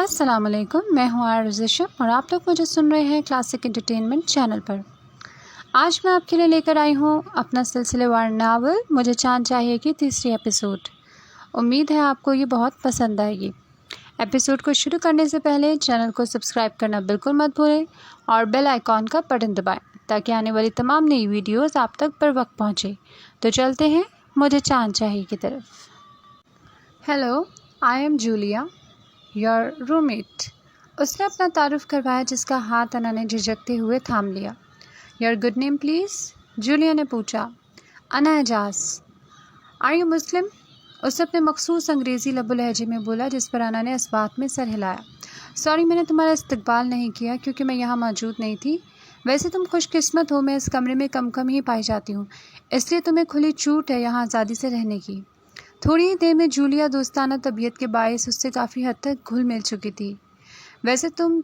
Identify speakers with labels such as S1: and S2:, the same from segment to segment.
S1: السلام علیکم، میں ہوں عارضہ اور آپ لوگ مجھے سن رہے ہیں کلاسک انٹرٹینمنٹ چینل پر۔ آج میں آپ کے لیے لے کر آئی ہوں اپنا سلسلے وار ناول مجھے چاند چاہیے کی تیسری ایپیسوڈ۔ امید ہے آپ کو یہ بہت پسند آئے گی۔ ایپیسوڈ کو شروع کرنے سے پہلے چینل کو سبسکرائب کرنا بالکل مت بھولیں اور بیل آئیکن کا بٹن دبائیں تاکہ آنے والی تمام نئی ویڈیوز آپ تک پر وقت پہنچے۔ تو چلتے ہیں مجھے چاند چاہیے کی طرف۔ Hello, I am Julia, your roommate. اس نے اپنا تعارف کروایا جس کا ہاتھ انا نے جھجکتے ہوئے تھام لیا۔ Your good name please? Julia نے پوچھا۔ انا اعجاز۔ آر یو مسلم؟ اس نے اپنے مخصوص انگریزی لب و لہجے میں بولا جس پر انا نے اس بات میں سر ہلایا۔ سوری، میں نے تمہارا استقبال نہیں کیا کیونکہ میں یہاں موجود نہیں تھی۔ ویسے تم خوش قسمت ہو، میں اس کمرے میں کم ہی پائی جاتی ہوں، اس لیے تمہیں کھلی چھوٹ ہے یہاں آزادی سے رہنے کی۔ تھوڑی ہی دیر میں جولیا دوستانہ طبیعت کے باعث اس سے کافی حد تک گھل مل چکی تھی۔ ویسے تم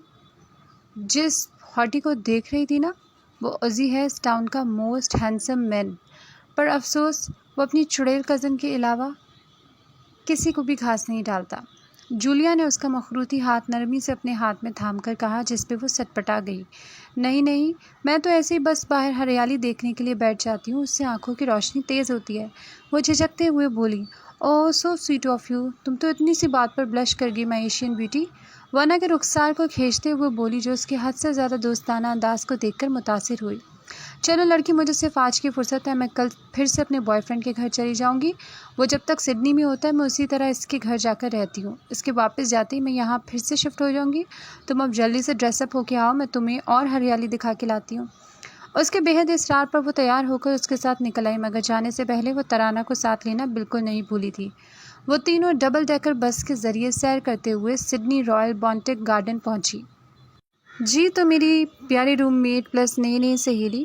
S1: جس ہاٹی کو دیکھ رہی تھی نا، وہ عزی ہے اس ٹاؤن کا موسٹ ہینڈسم مین، پر افسوس وہ اپنی چڑیل کزن کے علاوہ کسی کو بھی گھاس نہیں ڈالتا۔ جولیا نے اس کا مخروطی ہاتھ نرمی سے اپنے ہاتھ میں تھام کر کہا جس پہ وہ سٹپٹا گئی۔ نہیں، میں تو ایسے ہی بس باہر ہریالی دیکھنے کے لیے بیٹھ جاتی ہوں، اس سے آنکھوں کی روشنی تیز ہوتی ہے۔ وہ جھجکتے ہوئے بولی۔ اوہ سو سویٹ آف یو، تم تو اتنی سی بات پر بلش کر گئی مائی ایشین بیوٹی۔ وہ انا کے رخسار کو کھینچتے ہوئے بولی جو اس کے حد سے زیادہ دوستانہ انداز کو دیکھ کر متاثر ہوئی۔ چلو لڑکی، مجھے صرف آج کی فرصت ہے، میں کل پھر سے اپنے بوائے فرینڈ کے گھر چلی جاؤں گی۔ وہ جب تک سڈنی میں ہوتا ہے میں اسی طرح اس کے گھر جا کر رہتی ہوں، اس کے واپس جاتے ہی میں یہاں پھر سے شفٹ ہو جاؤں گی۔ تم اب جلدی سے ڈریس اپ ہو کے آؤ، میں تمہیں اور ہریالی دکھا کے لاتی ہوں۔ اس کے بے حد اصرار پر وہ تیار ہو کر اس کے ساتھ نکل آئی، مگر جانے سے پہلے وہ ترانہ کو ساتھ لینا بالکل نہیں بھولی تھی۔ وہ تینوں ڈبل ڈیکر بس کے ذریعے سیر کرتے ہوئے سڈنی رائل بونٹک گارڈن پہنچی۔ جی تو میری پیاری روم میٹ پلس نئی سہیلی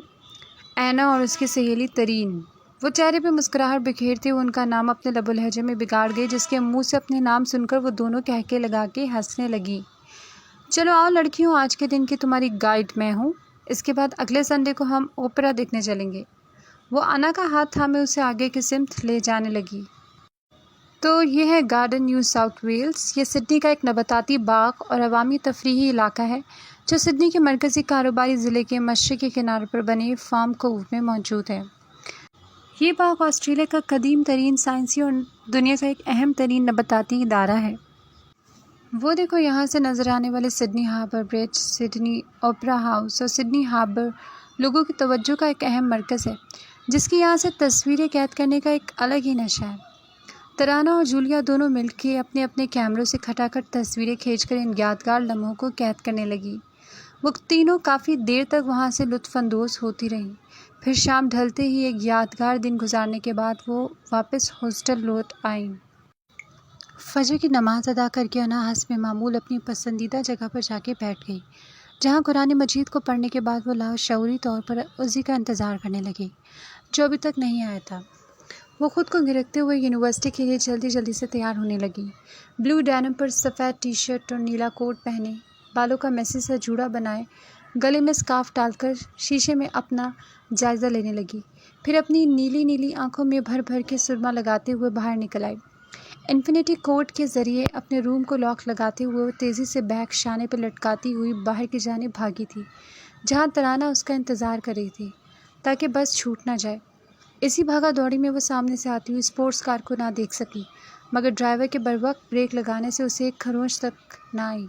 S1: اینا اور اس کی سہیلی ترین۔ وہ چہرے پہ مسکراہٹ بکھیرتے ہوئے ان کا نام اپنے لب و لہجے میں بگاڑ گئی جس کے منہ سے اپنے نام سن کر وہ دونوں کہکے لگا کے ہنسنے لگی۔ چلو آؤ لڑکیوں، آج کے دن کی تمہاری گائیڈ میں ہوں، اس کے بعد اگلے سنڈے کو ہم اوپرا دیکھنے چلیں گے۔ وہ انا کا ہاتھ تھامے اسے آگے کی سمت لے جانے لگی۔ تو یہ ہے گارڈن نیو ساؤتھ ویلز۔ یہ سڈنی کا ایک نباتاتی باغ اور عوامی تفریحی علاقہ ہے جو سڈنی کے مرکزی کاروباری ضلع کے مشرقی کنارے پر بنے فارم کوو میں موجود ہے۔ یہ باغ آسٹریلیا کا قدیم ترین سائنسی اور دنیا کا ایک اہم ترین نباتاتی ادارہ ہے۔ وہ دیکھو، یہاں سے نظر آنے والے سڈنی ہاربر برج، سڈنی اوپرا ہاؤس اور سڈنی ہاربر لوگوں کی توجہ کا ایک اہم مرکز ہے جس کی یہاں سے تصویریں قید کرنے کا ایک الگ ہی نشہ ہے۔ ترانہ اور جولیا دونوں مل کے اپنے اپنے کیمروں سے کھٹا کھٹ تصویریں کھینچ کر ان یادگار لمحوں کو قید کرنے لگی۔ وہ تینوں کافی دیر تک وہاں سے لطف اندوز ہوتی رہیں۔ پھر شام ڈھلتے ہی ایک یادگار دن گزارنے کے بعد وہ واپس ہاسٹل لوٹ آئیں۔ فجر کی نماز ادا کر کے انا حسب معمول اپنی پسندیدہ جگہ پر جا کے بیٹھ گئی جہاں قرآن مجید کو پڑھنے کے بعد وہ لاشعوری طور پر عزی کا انتظار کرنے لگی جو ابھی تک نہیں آیا تھا۔ وہ خود کو گرکتے ہوئے یونیورسٹی کے لیے جلدی سے تیار ہونے لگی۔ بلو ڈینم پر سفید ٹی شرٹ اور نیلا کوٹ پہنے، بالوں کا میسی سا جوڑا بنائے، گلے میں سکارف ڈال کر شیشے میں اپنا جائزہ لینے لگی۔ پھر اپنی نیلی آنکھوں میں بھر کے سرما لگاتے ہوئے باہر نکل آئی۔ انفینٹی کوڈ کے ذریعے اپنے روم کو لاک لگاتے ہوئے وہ تیزی سے بیگ شانے پہ لٹکاتی ہوئی باہر کی جانب بھاگی تھی جہاں ترانہ اس کا انتظار کر رہی تھی تاکہ بس چھوٹ نہ جائے۔ اسی بھاگا دوڑی میں وہ سامنے سے آتی ہوئی اسپورٹس کار کو نہ دیکھ سکی مگر ڈرائیور کے بروقت بریک لگانے سے اسے ایک خروش تک نہ آئی۔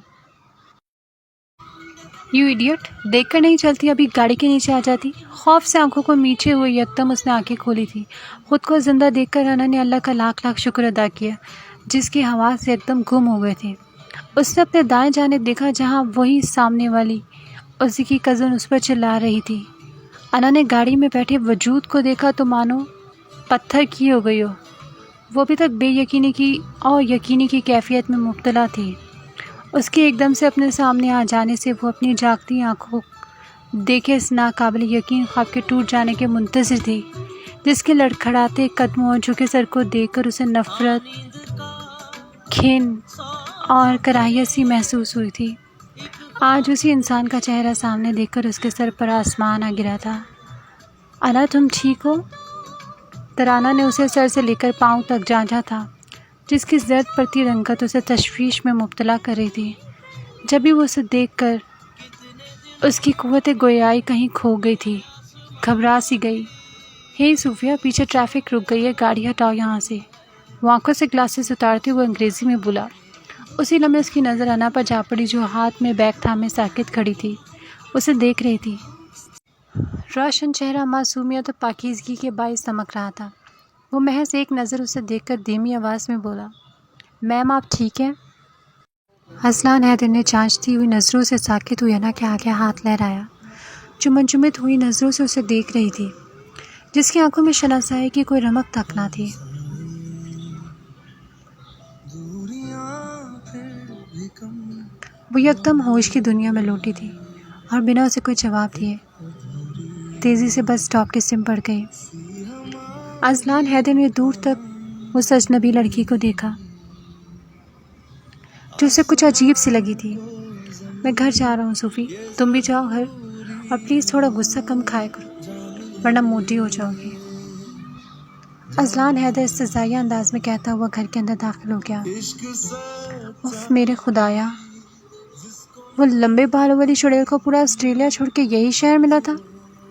S1: یو ایڈیٹ، دیکھ کر نہیں چلتی، ابھی گاڑی کے نیچے آ جاتی۔ خوف سے آنکھوں کو میچے ہوئے یکدم اس نے آنکھیں کھولی تھی۔ خود کو زندہ دیکھ کر انا نے اللہ کا لاکھ شکر ادا کیا جس کی حواس یکدم گم ہو گئے تھے۔ اس نے اپنے دائیں جانب دیکھا جہاں وہی سامنے والی اسی کی کزن اس پر چلا رہی تھی۔ انا نے گاڑی میں بیٹھے وجود کو دیکھا تو مانو پتھر کی ہو گئی ہو۔ وہ ابھی تک بے یقینی کی اور یقینی کی کیفیت میں مبتلا تھی۔ اس کے ایک دم سے اپنے سامنے آ جانے سے وہ اپنی جاگتی آنکھوں دیکھے اس ناقابل یقین خواب کے ٹوٹ جانے کے منتظر تھی جس کے لڑکھڑاتے قدموں اور جھکے سر کو دیکھ کر اسے نفرت، گھن اور کراہیت سی محسوس ہوئی تھی۔ آج اسی انسان کا چہرہ سامنے دیکھ کر اس کے سر پر آسمان آ گرا تھا۔ انا تم ٹھیک ہو؟ ترانہ نے اسے سر سے لے کر پاؤں تک جانچا تھا جس کی زرد پڑتی رنگت اسے تشویش میں مبتلا کر رہی تھی۔ جب بھی وہ اسے دیکھ کر اس کی قوت گویائی کہیں کھو گئی تھی، گھبرا سی گئی۔ ہے صوفیہ، پیچھے ٹریفک رک گئی ہے، گاڑی ہٹاؤ یہاں سے۔ وہ آنکھوں سے گلاسز اتارتے ہوئے انگریزی میں بولا۔ اسی لمحے اس کی نظر انا پر جا پڑی جو ہاتھ میں بیگ تھامے ساکت کھڑی تھی، اسے دیکھ رہی تھی۔ روشن چہرہ معصومیت اور پاکیزگی کے باعث چمک رہا تھا۔ وہ محض ایک نظر اسے دیکھ کر دھیمی آواز میں بولا، میم آپ ٹھیک ہیں؟ اذلان حیدر نے چانچتی ہوئی نظروں سے ساکت ہوئی انا کے آگے ہاتھ لہرایا، جو منجمد ہوئی نظروں سے اسے دیکھ رہی تھی، جس کی آنکھوں میں شناسائی کی کوئی رمق تک نہ تھی۔ وہ یکدم ہوش کی دنیا میں لوٹی تھی اور بنا اسے کوئی جواب دیے تیزی سے بس اسٹاپ کی سمت بڑھ گئی۔ اذلان حیدر نے دور تک اس اجنبی لڑکی کو دیکھا جو اسے کچھ عجیب سی لگی تھی۔ میں گھر جا رہا ہوں صوفی، تم بھی جاؤ گھر، اور پلیز تھوڑا غصہ کم کھایا کرو ورنہ موٹی ہو جاؤ گی۔ اذلان حیدر استہزائیہ انداز میں کہتا ہوا گھر کے اندر داخل ہو گیا۔ اف میرے خدایا، وہ لمبے بالوں والی چڑیل کو پورا آسٹریلیا چھوڑ کے یہی شہر ملا تھا؟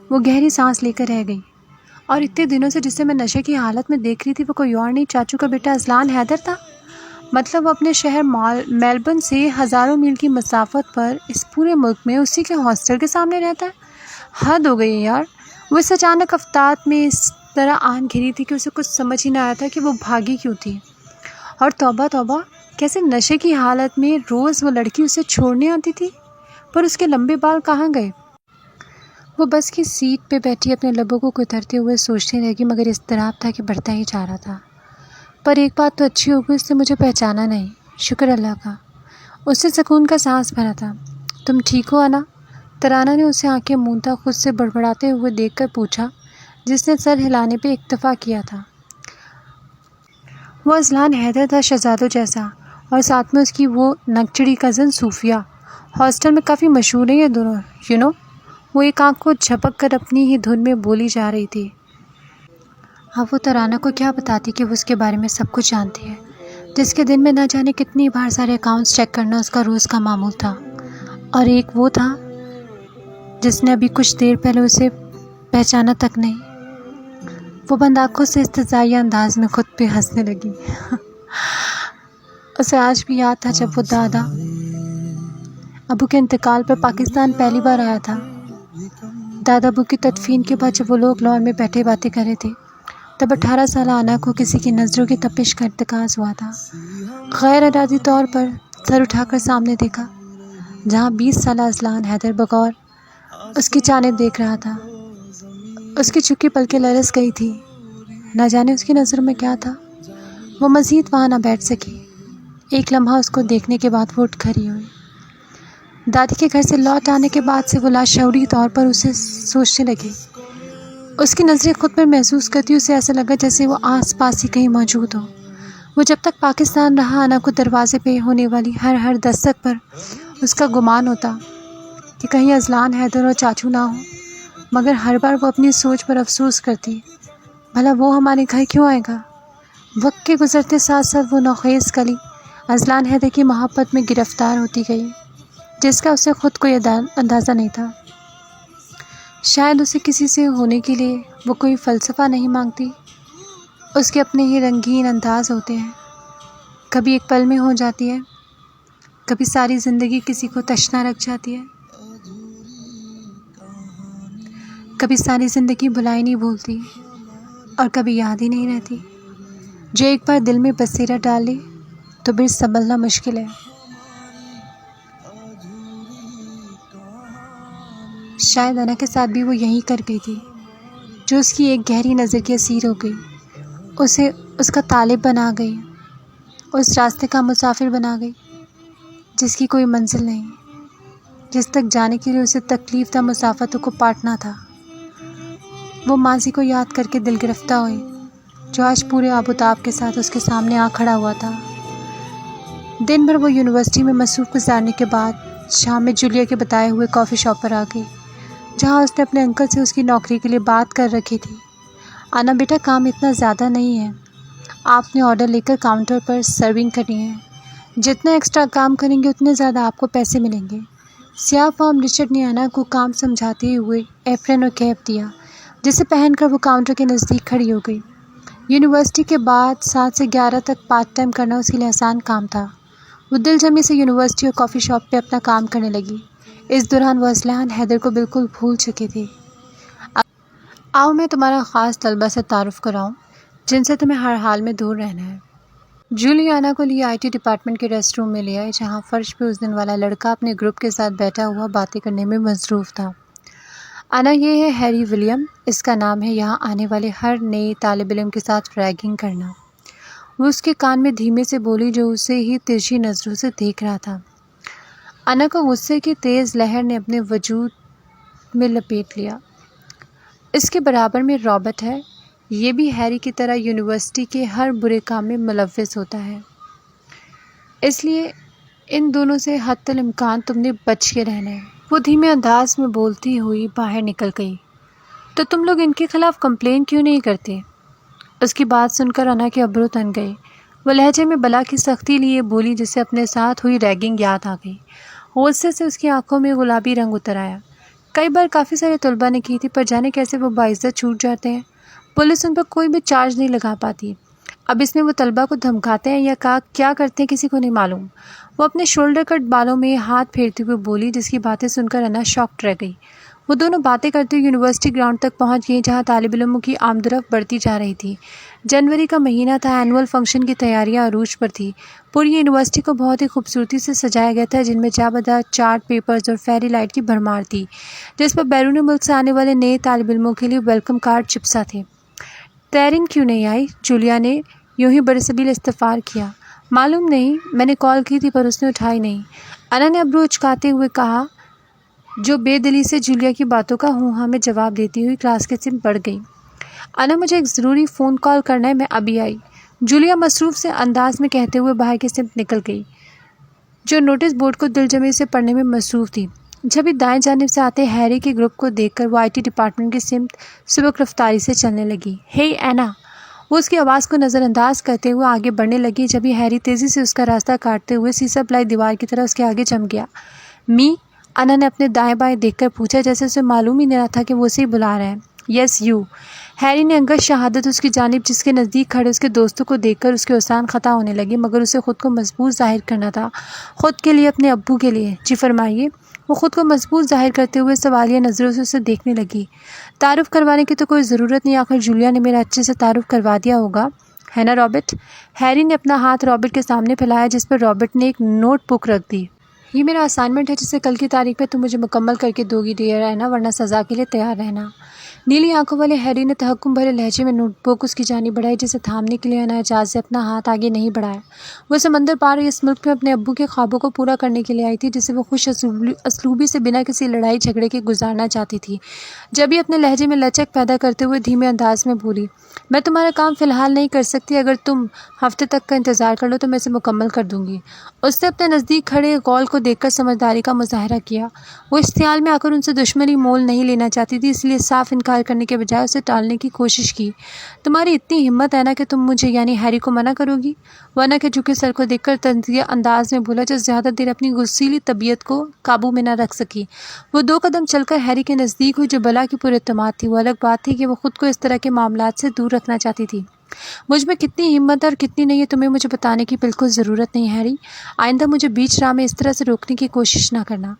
S1: وہ گہری سانس لے کر رہ گئی۔ اور اتنے دنوں سے جسے میں نشے کی حالت میں دیکھ رہی تھی وہ کوئی اور نہیں، چاچو کا بیٹا اذلان حیدر تھا۔ مطلب وہ اپنے شہر میلبرن سے ہزاروں میل کی مسافت پر اس پورے ملک میں اسی کے ہاسٹل کے سامنے رہتا ہے۔ حد ہو گئی ہے یار۔ وہ اس اچانک افتاد میں اس طرح آن گھری تھی کہ اسے کچھ سمجھ ہی نہ آیا تھا کہ وہ بھاگی کیوں تھی۔ اور توبہ توبہ، کیسے نشے کی حالت میں روز وہ لڑکی اسے چھوڑنے آتی تھی، پر اس کے لمبے بال کہاں گئے؟ وہ بس کی سیٹ پہ بیٹھی اپنے لبوں کو کترتے ہوئے سوچتی رہ گئی، مگر اضطراب تھا کہ بڑھتا ہی جا رہا تھا۔ پر ایک بات تو اچھی ہو گئی، اس نے مجھے پہچانا نہیں، شکر اللہ کا۔ اس سے سکون کا سانس بھرا تھا۔ تم ٹھیک ہو انا؟ ترانہ نے اسے آنکھیں مونتا خود سے بڑبڑاتے ہوئے دیکھ کر پوچھا، جس نے سر ہلانے پہ اکتفا کیا تھا۔ وہ اذلان حیدر تھا، شہزادوں جیسا، اور ساتھ میں اس کی وہ نکچڑی کزن صوفیہ۔ ہاسٹل میں کافی مشہور ہیں یہ دونوں، وہ ایک آنکھ کو جھپک کر اپنی ہی دھن میں بولی جا رہی تھی۔ اب وہ ترانہ کو کیا بتاتی کہ وہ اس کے بارے میں سب کچھ جانتی ہے، جس کے دن میں نہ جانے کتنی بار سارے اکاؤنٹس چیک کرنا اس کا روز کا معمول تھا، اور ایک وہ تھا جس نے ابھی کچھ دیر پہلے اسے پہچانا تک نہیں۔ وہ بند آنکھوں سے استہزائیہ انداز میں خود پہ ہنسنے لگی۔ اسے آج بھی یاد تھا جب وہ دادا ابو کے انتقال پر پاکستان پہلی بار آیا تھا۔ دادا ابو کی تدفین کے بعد جب وہ لوگ لان میں بیٹھے باتیں کر رہے تھے، تب 18 سالہ انا کو کسی کی نظروں کی تپش کا ارتکاز ہوا تھا۔ غیر ارادی طور پر سر اٹھا کر سامنے دیکھا، جہاں 20 سالہ اذلان حیدر بغور اس کی جانب دیکھ رہا تھا۔ اس کی چکی پلکیں لرز گئی تھی، نہ جانے اس کی نظروں میں کیا تھا۔ وہ مزید وہاں نہ بیٹھ سکی۔ ایک لمحہ اس کو دیکھنے کے بعد وہ اٹھ کھڑی ہوئی۔ دادی کے گھر سے لوٹ آنے کے بعد سے وہ لاشعوری طور پر اسے سوچنے لگی۔ اس کی نظریں خود پر محسوس کرتی اسے ایسا لگا جیسے وہ آس پاس ہی کہیں موجود ہو۔ وہ جب تک پاکستان رہا، انا کو دروازے پہ ہونے والی ہر دستک پر اس کا گمان ہوتا کہ کہیں اذلان حیدر اور چاچو نہ ہو، مگر ہر بار وہ اپنی سوچ پر افسوس کرتی، بھلا وہ ہمارے گھر کیوں آئے گا؟ وقت کے گزرتے ساتھ ساتھ وہ نوخیز کلی اذلان حیدر کی محبت میں گرفتار ہوتی گئی، جس کا اسے خود کوئی اندازہ نہیں تھا۔ شاید اسے کسی سے ہونے کے لیے وہ کوئی فلسفہ نہیں مانگتی، اس کے اپنے ہی رنگین انداز ہوتے ہیں۔ کبھی ایک پل میں ہو جاتی ہے، کبھی ساری زندگی کسی کو تشنا رکھ جاتی ہے، کبھی ساری زندگی بھلائی نہیں بھولتی، اور کبھی یاد ہی نہیں رہتی۔ جو ایک بار دل میں بسیرا ڈال لی تو پھر سنبھلنا مشکل ہے۔ شاید انا کے ساتھ بھی وہ یہی کر گئی تھی، جو اس کی ایک گہری نظر کی اسیر ہو گئی، اسے اس کا طالب بنا گئی، اس راستے کا مسافر بنا گئی جس کی کوئی منزل نہیں، جس تک جانے کے لیے اسے تکلیف دہ مسافتوں کو پاٹنا تھا۔ وہ ماضی کو یاد کر کے دل گرفتہ ہوئی، جو آج پورے آب و تاب کے ساتھ اس کے سامنے آ کھڑا ہوا تھا۔ دن بھر وہ یونیورسٹی میں مصروف گزارنے کے بعد شام میں جولیا کے بتائے ہوئے کافی شاپ پر آ گئی، جہاں اس نے اپنے انکل سے اس کی نوکری کے لیے بات کر رکھی تھی۔ انا بیٹا، کام اتنا زیادہ نہیں ہے، آپ نے آرڈر لے کر کاؤنٹر پر سرونگ کرنی ہے، جتنا ایکسٹرا کام کریں گے اتنے زیادہ آپ کو پیسے ملیں گے۔ سیاہ فام رچرڈ نے انا کو کام سمجھاتے ہوئے ایپرن اور کیپ دیا، جسے پہن کر وہ کاؤنٹر کے نزدیک کھڑی ہو گئی۔ یونیورسٹی کے بعد 7 سے 11 تک پارٹ ٹائم کرنا اس کے لیے آسان کام تھا۔ وہ دل جمی سے یونیورسٹی اور کافی شاپ پہ اپنا کام کرنے لگی۔ اس دوران وہ اصلاً حیدر کو بالکل بھول چکے تھے۔ آؤ میں تمہارا خاص طلبہ سے تعارف کراؤں جن سے تمہیں ہر حال میں دور رہنا ہے۔ جولیانا کو لیے آئی ٹی ڈپارٹمنٹ کے ریسٹ روم میں لے آئے، جہاں فرش پہ اس دن والا لڑکا اپنے گروپ کے ساتھ بیٹھا ہوا باتیں کرنے میں مصروف تھا۔ انا، یہ ہے ہیری ولیم، اس کا نام ہے یہاں آنے والے ہر نئے طالب علم کے ساتھ ریگنگ کرنا۔ وہ اس کے کان میں دھیمے سے بولی، جو اسے ہی ترچھی نظروں سے دیکھ رہا تھا۔ انا کو غصے کی تیز لہر نے اپنے وجود میں لپیٹ لیا۔ اس کے برابر میں رابرٹ ہے، یہ بھی ہیری کی طرح یونیورسٹی کے ہر برے کام میں ملوث ہوتا ہے، اس لیے ان دونوں سے حتی الامکان تم نے بچ کے رہنا ہے۔ وہ دھیمے انداز میں بولتی ہوئی باہر نکل گئی۔ تو تم لوگ ان کے خلاف کمپلین کیوں نہیں کرتے؟ اس کی بات سن کر انا کے ابرو تن گئے۔ وہ لہجے میں بلا کی سختی لیے بولی، جسے اپنے ساتھ ہوئی ریگنگ یاد آ گئی۔ غصے سے اس کی آنکھوں میں گلابی رنگ اتر آیا۔ کئی بار کافی سارے طلباء نے کی تھی، پر جانے کیسے وہ باعزت چھوٹ جاتے ہیں۔ پولیس ان پر کوئی بھی چارج نہیں لگا پاتی۔ اب اس میں وہ طلباء کو دھمکاتے ہیں یا کیا کرتے ہیں کسی کو نہیں معلوم۔ وہ اپنے شولڈر کٹ بالوں میں ہاتھ پھیرتے ہوئے بولی، جس کی باتیں سن کر انا شاکڈ رہ گئی۔ وہ دونوں باتیں کرتے ہوئے یونیورسٹی گراؤنڈ تک پہنچ گئی، جہاں طالب علموں کی آمد و رفت بڑھتی جا رہی تھی۔ جنوری کا مہینہ تھا، اینول فنکشن کی تیاریاں عروج پر تھی۔ پوری یونیورسٹی کو بہت ہی خوبصورتی سے سجایا گیا تھا، جن میں جابدہ چارٹ پیپرز اور فیری لائٹ کی بھرمار تھی، جس پر بیرون ملک سے آنے والے نئے طالب علموں کے لیے ویلکم کارڈ چپسا تھے۔ تیرین کیوں نہیں آئی؟ جولیا نے یوں ہی برسبیل استفسار کیا۔ معلوم نہیں، میں نے کال کی تھی پر اس نے اٹھائی نہیں، انا نے ابرو اچکاتے ہوئے کہا، جو بے دلی سے جولیا کی باتوں کا ہوں ہاں میں جواب دیتی ہوئی کلاس کے سمت بڑھ گئی۔ انا، مجھے ایک ضروری فون کال کرنا ہے، میں ابھی آئی، جولیا مصروف سے انداز میں کہتے ہوئے باہر کی سمت نکل گئی، جو نوٹس بورڈ کو دل جمی سے پڑھنے میں مصروف تھی۔ جب ہی دائیں جانب سے آتے ہیری کے گروپ کو دیکھ کر وہ آئی ٹی ڈپارٹمنٹ کی سمت سبک رفتاری سے چلنے لگی۔ ہے انا! وہ اس کی آواز کو نظر انداز کرتے ہوئے آگے بڑھنے لگی، جب ہی ہیری تیزی سے اس کا راستہ کاٹتے ہوئے سیسا پلائی دیوار کی طرح اس کے آگے جم گیا۔ می؟ انا نے اپنے دائیں بائیں دیکھ کر پوچھا، جیسے اسے معلوم ہی نہیں تھا کہ وہ اسے ہی بلا رہا ہے۔ Yes you! ہیری نے انگشت شہادت اس کی جانب، جس کے نزدیک کھڑے اس کے دوستوں کو دیکھ کر اس کے اوسان خطا ہونے لگے، مگر اسے خود کو مضبوط ظاہر کرنا تھا، خود کے لیے، اپنے ابو کے لیے۔ جی فرمائیے۔ وہ خود کو مضبوط ظاہر کرتے ہوئے سوالیہ نظروں سے اسے دیکھنے لگی۔ تعارف کروانے کی تو کوئی ضرورت نہیں، آخر جولیا نے میرا اچھے سے تعارف کروا دیا ہوگا، ہے نا رابرٹ؟ ہیری نے اپنا ہاتھ رابرٹ کے سامنے پھیلایا، جس پر رابرٹ نے ایک نوٹ بک رکھ دی۔ یہ میرا اسائنمنٹ ہے، جسے کل کی تاریخ میں تم مجھے مکمل کر کے دو گی ڈیئر اینا، ورنہ سزا کے لیے تیار رہنا۔ نیلی آنکھوں والے ہیری نے تحکم بھرے لہجے میں نوٹ بک اس کی جانب بڑھائی، جسے تھامنے کے لیے انا اعجاز سے اپنا ہاتھ آگے نہیں بڑھایا۔ وہ سمندر پار اس ملک میں اپنے ابو کے خوابوں کو پورا کرنے کے لیے آئی تھی، جسے وہ خوش اسلوبی سے بنا کسی لڑائی جھگڑے کے گزارنا چاہتی تھی۔ جب ہی اپنے لہجے میں لچک پیدا کرتے ہوئے دھیمے انداز میں بولی، میں تمہارا کام فی الحال نہیں کر سکتی، اگر تم ہفتے تک کا انتظار کر لو تو میں اسے مکمل کر دوں گی۔ اس نے اپنے نزدیک کھڑے غول کو دیکھ کر سمجھداری کا مظاہرہ کیا۔ وہ اس خیال میں آ کر ان سے دشمنی مول نہیں لینا چاہتی تھی، اس لیے صاف انکار کرنے کے بجائے اسے ٹالنے کی کوشش کی۔ تمہاری اتنی ہمت ہے نا کہ تم مجھے یعنی ہیری کو منع کرو گی؟ وہ انا کے جھکے سر کو دیکھ کر طنزیہ انداز میں بولا، جو زیادہ دیر اپنی غصیلی طبیعت کو قابو میں نہ رکھ سکی۔ وہ 2 قدم چل کر ہیری کے نزدیک ہوئی، جو بلا کی پراعتماد تھی۔ وہ الگ بات تھی کہ وہ خود کو اس طرح کے معاملات سے دور رکھنا چاہتی تھی۔ مجھ میں کتنی ہمت ہے اور کتنی نہیں ہے تمہیں مجھے بتانے کی بالکل ضرورت نہیں ہیری۔ آئندہ مجھے بیچ راہ میں اس طرح سے روکنے کی کوشش نہ کرنا،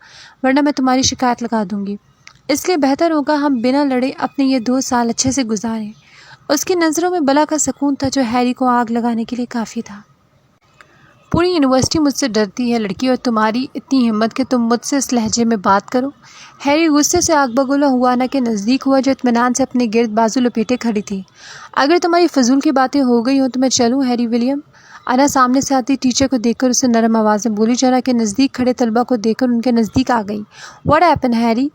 S1: ورنہ میں تمہاری شکایت لگا دوں گی۔ اس لیے بہتر ہوگا ہم بنا لڑے اپنے یہ 2 سال اچھے سے گزاریں۔ اس کی نظروں میں بلا کا سکون تھا، جو ہیری کو آگ لگانے کے لیے کافی تھا۔ پوری یونیورسٹی مجھ سے ڈرتی ہے لڑکی، اور تمہاری اتنی ہمت کہ تم مجھ سے اس لہجے میں بات کرو؟ ہیری غصے سے آگ بگولا ہوا انا کے نزدیک ہوا، جو اطمینان سے اپنے گرد بازو لپیٹے کھڑی تھی۔ اگر تمہاری فضول کی باتیں ہو گئی ہوں تو میں چلوں ہیری ولیم؟ انا سامنے سے آتی ٹیچر کو دیکھ کر اسے نرم آواز میں بولی، جرا کے نزدیک کھڑے طلباء کو دیکھ کر ان کے نزدیک آ گئی۔ What happen Harry?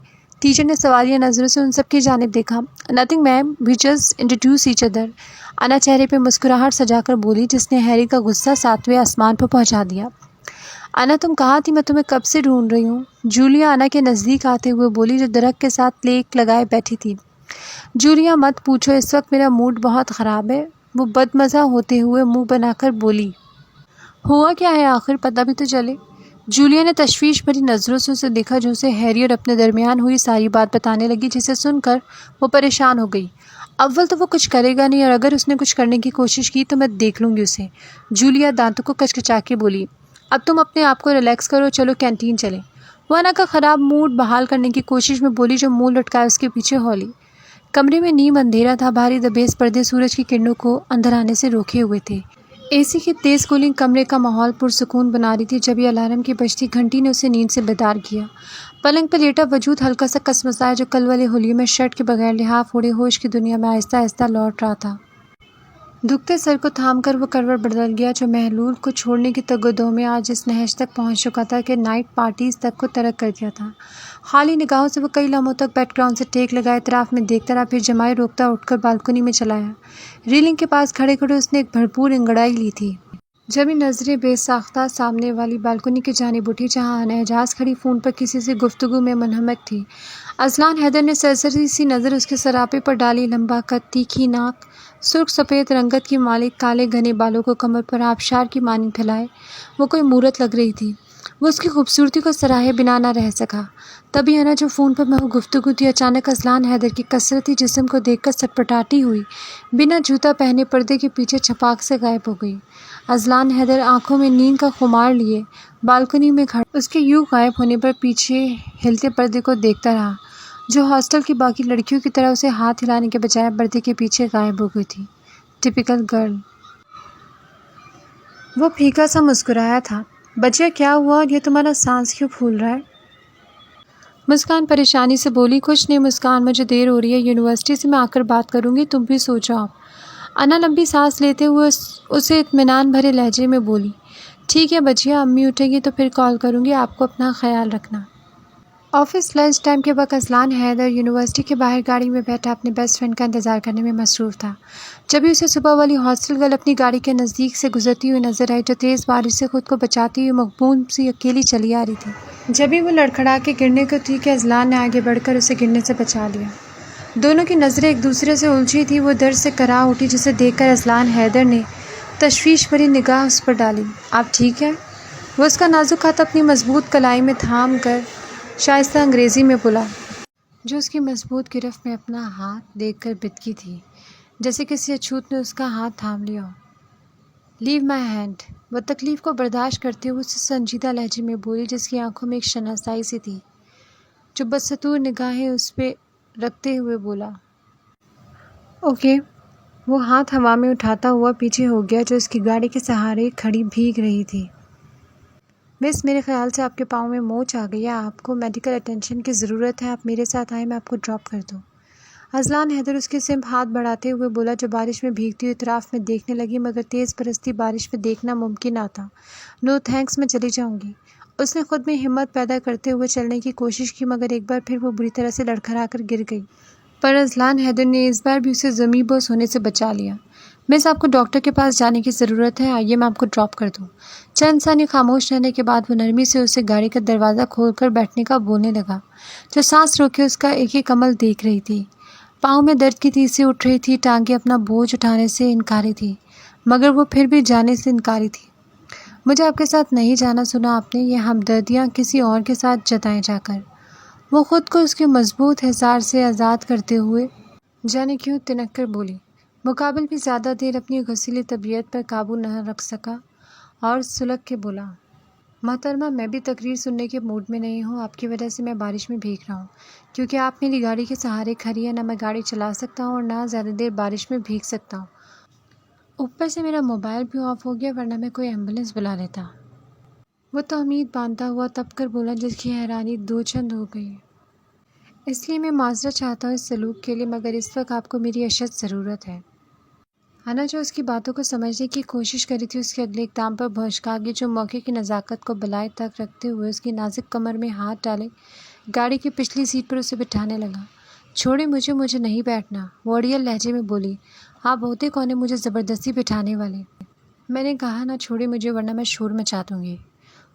S1: ٹیچر نے سوالیہ نظروں سے ان سب کی جانب دیکھا۔ Nothing ma'am, we just introduce each other, انا چہرے پہ مسکراہٹ سجا کر بولی، جس نے ہیری کا غصہ 7ویں آسمان پر پہنچا دیا۔ انا، تم کہاں تھی؟ میں تمہیں کب سے ڈھونڈ رہی ہوں، جولیا انا کے نزدیک آتے ہوئے بولی، جو درخت کے ساتھ لیک لگائے بیٹھی تھی۔ جولیا، مت پوچھو، اس وقت میرا موڈ بہت خراب ہے، وہ بدمزہ ہوتے ہوئے منہ بنا کر بولی۔ ہوا کیا ہے آخر، پتہ بھی تو چلے۔ جولیا نے تشویش بھری نظروں سے اسے دیکھا جو اسے ہیری اور اپنے درمیان ہوئی ساری بات بتانے لگی، جسے سن کر وہ پریشان ہو گئی۔ اول تو وہ کچھ کرے گا نہیں، اور اگر اس نے کچھ کرنے کی کوشش کی تو میں دیکھ لوں گی اسے۔ جولیا دانتوں کو کچکچا کے بولی۔ اب تم اپنے آپ کو ریلیکس کرو، چلو کینٹین چلیں۔ وہ انا کا خراب موڈ بحال کرنے کی کوشش میں بولی جو منہ لٹکائے اس کے پیچھے ہولی۔ کمرے میں نیم اندھیرا تھا، بھاری دبیز پردے سورج کی کرنوں کو اندر آنے سے روکے ہوئے تھے۔ اے سی کی تیز کولنگ کمرے کا ماحول پرسکون بنا رہی تھی جب یہ الارم کی بجتی گھنٹی نے اسے نیند سے بیدار کیا۔ پلنگ پہ لیٹا وجود ہلکا سا کسمسایا جو کل والے ہولی میں شرٹ کے بغیر لحاف اوڑھے ہوش کی دنیا میں آہستہ آہستہ لوٹ رہا تھا۔ دکھتے سر کو تھام کر وہ کروٹ بدل گیا جو محلول کو چھوڑنے کی تگودو میں آج اس نہج تک پہنچ چکا تھا کہ نائٹ پارٹیز تک کو ترک کر دیا تھا۔ خالی نگاہوں سے وہ کئی لمحوں تک بیک گراؤنڈ سے ٹیک لگائے اطراف میں دیکھتا رہا، پھر جمائے روکتا اٹھ کر بالکنی میں چلایا۔ ریلنگ کے پاس کھڑے کھڑے اس نے ایک بھرپور انگڑائی لی تھی۔ جب یہ نظریں بے ساختہ سامنے والی بالکنی کی جانب اٹھی جہاں اعجاز کھڑی فون پر کسی سے گفتگو میں منہمک تھی، اذلان حیدر نے سرسری سی نظر اس کے سراپے پر ڈالی۔ لمبا قد، تیکھی ناک، سرخ سفید رنگت کی مالک، کالے گھنے بالوں کو کمر پر آبشار کی مانند پھیلائے وہ کوئی مورت لگ رہی تھی۔ وہ اس کی خوبصورتی کو سراہے بنا نہ رہ سکا۔ تبھی انا جو فون پر محو گفتگو تھی اچانک اذلان حیدر کی کثرتی جسم کو دیکھ کر سٹپٹاتی ہوئی بنا جوتا پہنے پردے کے پیچھے چھپاک سے غائب ہو گئی۔ اذلان حیدر آنکھوں میں نیند کا خمار لیے بالکنی میں کھڑا اس کے یوں غائب ہونے پر پیچھے ہلتے پردے کو دیکھتا رہا جو ہاسٹل کی باقی لڑکیوں کی طرح اسے ہاتھ ہلانے کے بجائے پردے کے پیچھے غائب ہو گئی تھی۔ Typical girl. وہ پھیکا سا مسکرایا تھا۔ بچیا کیا ہوا اور یہ تمہارا سانس کیوں پھول رہا ہے؟ مسکان پریشانی سے بولی۔ کچھ نہیں مسکان، مجھے دیر ہو رہی ہے، یونیورسٹی سے میں آ کر بات کروں گی، تم بھی سو جاؤ۔ انا لمبی سانس لیتے ہوئے اسے اطمینان بھرے لہجے میں بولی۔ ٹھیک ہے بچیا، امی اٹھے گی تو پھر کال کروں گی، آپ کو اپنا خیال رکھنا۔ آفس لنچ ٹائم کے وقت اذلان حیدر یونیورسٹی کے باہر گاڑی میں بیٹھا اپنے بیسٹ فرینڈ کا انتظار کرنے میں مصروف تھا۔ جبھی اسے صبح والی ہاسٹل گرل اپنی گاڑی کے نزدیک سے گزرتی ہوئی نظر آئی جو تیز بارش سے خود کو بچاتی ہوئی مغبون سی اکیلی چلی آ رہی تھی۔ جبھی وہ لڑکھڑا کے گرنے کو تھی کہ اذلان نے آگے بڑھ کر اسے گرنے سے بچا لیا۔ دونوں کی نظریں ایک دوسرے سے الجھی تھیں۔ وہ درد سے کرا اٹھی جسے دیکھ کر اذلان حیدر نے تشویش بھری نگاہ اس پر ڈالی۔ آپ ٹھیک ہیں؟ وہ اس کا نازک ہاتھ اپنی مضبوط کلائی میں تھام کر شائستہ انگریزی میں بولا جو اس کی مضبوط گرفت میں اپنا ہاتھ دیکھ کر بتکی تھی جیسے کسی اچھوت نے اس کا ہاتھ تھام لیا ہو۔ لیو مائی ہینڈ۔ وہ تکلیف کو برداشت کرتے ہوئے اسے سنجیدہ لہجے میں بولی جس کی آنکھوں میں ایک شناسائی سی تھی جو بدستور نگاہیں اس پہ رکھتے ہوئے بولا اوکے۔ وہ ہاتھ ہوا میں اٹھاتا ہوا پیچھے ہو گیا جو اس کی گاڑی کے سہارے کھڑی بھیگ رہی تھی۔ مس، میرے خیال سے آپ کے پاؤں میں موچ آ گئی ہے، آپ کو میڈیکل اٹینشن کی ضرورت ہے، آپ میرے ساتھ آئیں، میں آپ کو ڈراپ کر دوں۔ اذلان حیدر اس کی سمت ہاتھ بڑھاتے ہوئے بولا جو بارش میں بھیگتی ہوئی اطراف میں دیکھنے لگی مگر تیز برستی بارش میں دیکھنا ممکن نہ تھا۔ نو تھینکس، میں چلی جاؤں گی۔ اس نے خود میں ہمت پیدا کرتے ہوئے چلنے کی کوشش کی مگر ایک بار پھر وہ بری طرح سے لڑکھڑا کر گر گئی، پر اذلان حیدر نے اس بار بھی اسے زمیں بوس ہونے سے بچا لیا۔ مس، آپ کو ڈاکٹر کے پاس جانے کی ضرورت ہے، آئیے میں آپ کو ڈراپ کر دوں۔ چند ثانیے خاموش رہنے کے بعد وہ نرمی سے اسے گاڑی کا دروازہ کھول کر بیٹھنے کا بولنے لگا جو سانس روکے اس کا ایک ایک عمل دیکھ رہی تھی۔ پاؤں میں درد کی تیزی اٹھ رہی تھی، ٹانگیں اپنا بوجھ اٹھانے سے انکاری تھی مگر وہ پھر بھی جانے سے انکاری تھی۔ مجھے آپ کے ساتھ نہیں جانا، سنا آپ نے، یہ ہمدردیاں کسی اور کے ساتھ جتائیں جا کر۔ وہ خود کو اس کے مضبوط حصار سے آزاد کرتے ہوئے جانے کیوں تنک کر بولی۔ مقابل بھی زیادہ دیر اپنی غسیلی طبیعت پر قابو نہ رکھ سکا اور سلگ کے بولا محترمہ، میں بھی تقریر سننے کے موڈ میں نہیں ہوں، آپ کی وجہ سے میں بارش میں بھیگ رہا ہوں کیونکہ آپ میری گاڑی کے سہارے کھڑی ہیں، نہ میں گاڑی چلا سکتا ہوں اور نہ زیادہ دیر بارش میں بھیگ سکتا ہوں، اوپر سے میرا موبائل بھی آف ہو گیا ورنہ میں کوئی ایمبولینس بلا لیتا۔ وہ تومید باندھتا ہوا تب کر بولا جس کی حیرانی دو چند ہو گئی۔ اس لیے میں معذرت چاہتا ہوں اس سلوک کے لیے مگر اس وقت آپ کو میری اشد ضرورت ہے۔ انا جو اس کی باتوں کو سمجھنے کی کوشش کری تھی اس کے اگلے اقدام پر بھڑچا گئی جو موقع کی نزاکت کو بلائے تک رکھتے ہوئے اس کی نازک کمر میں ہاتھ ڈالے گاڑی کی پچھلی سیٹ پر اسے بٹھانے لگا۔ چھوڑے مجھے نہیں بیٹھنا، وہ اڑیل لہجے میں بولی۔ آپ ہوتے کون ہیں مجھے زبردستی بٹھانے والے؟ میں نے کہا نہ چھوڑے مجھے ورنہ میں شور مچا دوں گی۔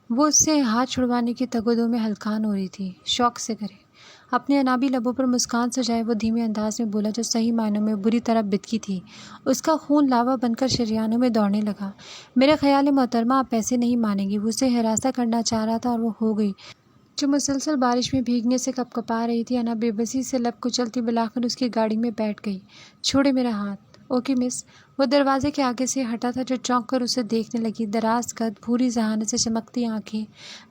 S1: وہ اس سے ہاتھ چھڑوانے کی تگودو میں ہلکان ہو رہی تھی۔ شوق سے کرے اپنے انابی لبوں پر مسکان سجائے وہ دھیمے انداز میں بولا جو صحیح معنوں میں بری طرح بتکی تھی۔ اس کا خون لاوا بن کر شریانوں میں دوڑنے لگا۔ میرا خیال ہے محترمہ آپ ایسے نہیں مانیں گی۔ وہ اسے ہراساں کرنا چاہ رہا تھا اور وہ ہو گئی۔ جو مسلسل بارش میں بھیگنے سے کپ کپا رہی تھی، انا بے بسی سے لب کچلتی بلاخر اس کی گاڑی میں بیٹھ گئی۔ چھوڑے میرا ہاتھ۔ اوکے مس۔ وہ دروازے کے آگے سے ہٹا تھا جو چونک کر اسے دیکھنے لگی۔ دراز قد، بھوری ذہانت سے چمکتی آنکھیں،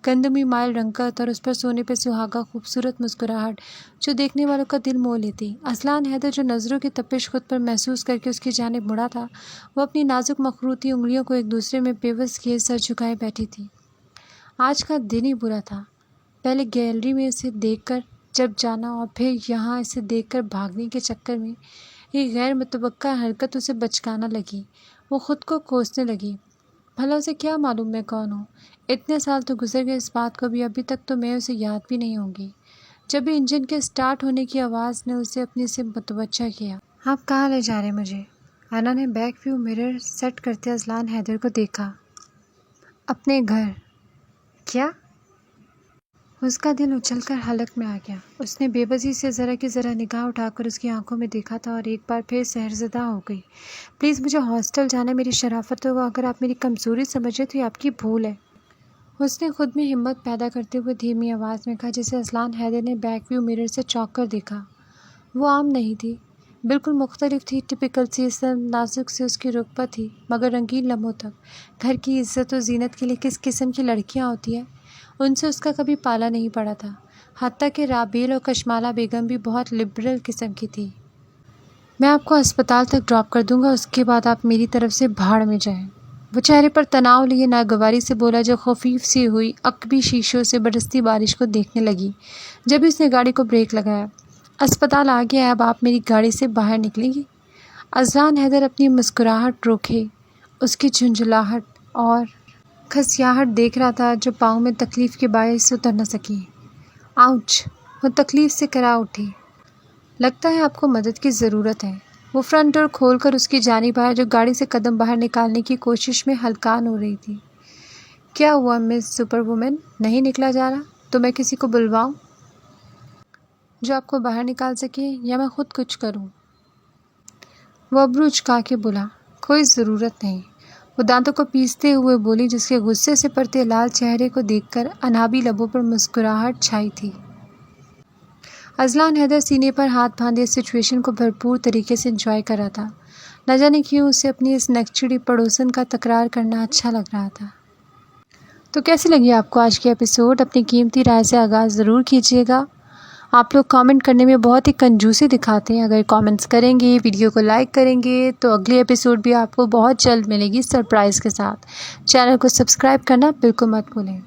S1: گندمی مائل رنگت اور اس پر سونے پہ سہاگا خوبصورت مسکراہٹ جو دیکھنے والوں کا دل مو لیتی۔ اصلان حیدر جو نظروں کی تپش خود پر محسوس کر کے اس کی جانب مڑا تھا، وہ اپنی نازک مخروطی انگلیوں کو ایک دوسرے میں پیوست کیے سر جھکائے بیٹھی تھی۔ آج کا دن ہی برا تھا۔ پہلے گیلری میں اسے دیکھ کر جب جانا اور پھر یہاں اسے دیکھ کر بھاگنے کے چکر میں ایک غیر متوقع حرکت اسے بچکانا لگی۔ وہ خود کو کوسنے لگی۔ بھلا اسے کیا معلوم میں کون ہوں؟ اتنے سال تو گزر گئے اس بات کو بھی، ابھی تک تو میں اسے یاد بھی نہیں ہوں گی۔ جب بھی انجن کے سٹارٹ ہونے کی آواز نے اسے اپنے سے متوجہ کیا۔ آپ کہاں لے جا رہے مجھے؟ انا نے بیک ویو مرر سیٹ کرتے اذلان حیدر کو دیکھا۔ اپنے گھر۔ کیا؟ اس کا دل اچھل کر حلق میں آ گیا۔ اس نے بے بسی سے ذرا کی ذرا نگاہ اٹھا کر اس کی آنکھوں میں دیکھا تھا اور ایک بار پھر سحرزدہ ہو گئی۔ پلیز مجھے ہاسٹل جانا میری شرافت ہوگا، اگر آپ میری کمزوری سمجھے تو یہ آپ کی بھول ہے۔ اس نے خود میں ہمت پیدا کرتے ہوئے دھیمی آواز میں کہا، جسے اذلان حیدر نے بیک ویو مرر سے چونک کر دیکھا۔ وہ عام نہیں تھی، بالکل مختلف تھی۔ ٹپیکل سی نازک سے اس کی رغبت تھی، مگر رنگین لمحوں تک۔ گھر کی عزت و زینت کے لیے کس قسم کی لڑکیاں ہوتی ہیں، ان سے اس کا کبھی پالا نہیں پڑا تھا۔ حتیٰ کہ رابیل اور کشمالہ بیگم بھی بہت لبرل قسم کی تھی۔ میں آپ کو ہسپتال تک ڈراپ کر دوں گا، اس کے بعد آپ میری طرف سے بھاڑ میں جائیں۔ وہ چہرے پر تناؤ لیے ناگواری سے بولا جو خفیف سی ہوئی عقبی شیشوں سے برستی بارش کو دیکھنے لگی۔ جب اس نے گاڑی کو بریک لگایا۔ اسپتال آ گیا ہے، اب آپ میری گاڑی سے باہر نکلیں گی؟ اذلان حیدر اپنی مسکراہٹ روکے اس کی جھنجھلاہٹ اور کھسیاہٹ دیکھ رہا تھا جو پاؤں میں تکلیف کے باعث اتر نہ سکی۔ آؤچ! وہ تکلیف سے کرا اٹھی۔ لگتا ہے آپ کو مدد کی ضرورت ہے۔ وہ فرنٹ ڈور کھول کر اس کی جانب آیا جو گاڑی سے قدم باہر نکالنے کی کوشش میں ہلکان ہو رہی تھی۔ کیا ہوا مس سپر وومن؟ نہیں نکلا جا رہا تو میں کسی کو بلواؤں جو آپ کو باہر نکال سکے، یا میں خود کچھ کروں؟ وہ ابرو اچکا کے بولا، کوئی ضرورت نہیں۔ وہ دانتوں کو پیستے ہوئے بولی جس کے غصے سے پرتے لال چہرے کو دیکھ کر انابی لبوں پر مسکراہٹ چھائی تھی۔ اذلان حیدر سینے پر ہاتھ باندھے اس سچویشن کو بھرپور طریقے سے انجوائے کر رہا تھا۔ نہ جانے کیوں اسے اپنی اس نکچڑی پڑوسن کا تکرار کرنا اچھا لگ رہا تھا۔ تو کیسی لگی آپ کو آج کی ایپیسوڈ؟ اپنی قیمتی رائے سے آغاز ضرور کیجیے گا۔ آپ لوگ کامنٹ کرنے میں بہت ہی کنجوسی دکھاتے ہیں۔ اگر کامنٹس کریں گے، ویڈیو کو لائک کریں گے تو اگلی ایپیسوڈ بھی آپ کو بہت جلد ملے گی سرپرائز کے ساتھ۔ چینل کو سبسکرائب کرنا بالکل مت بھولیں۔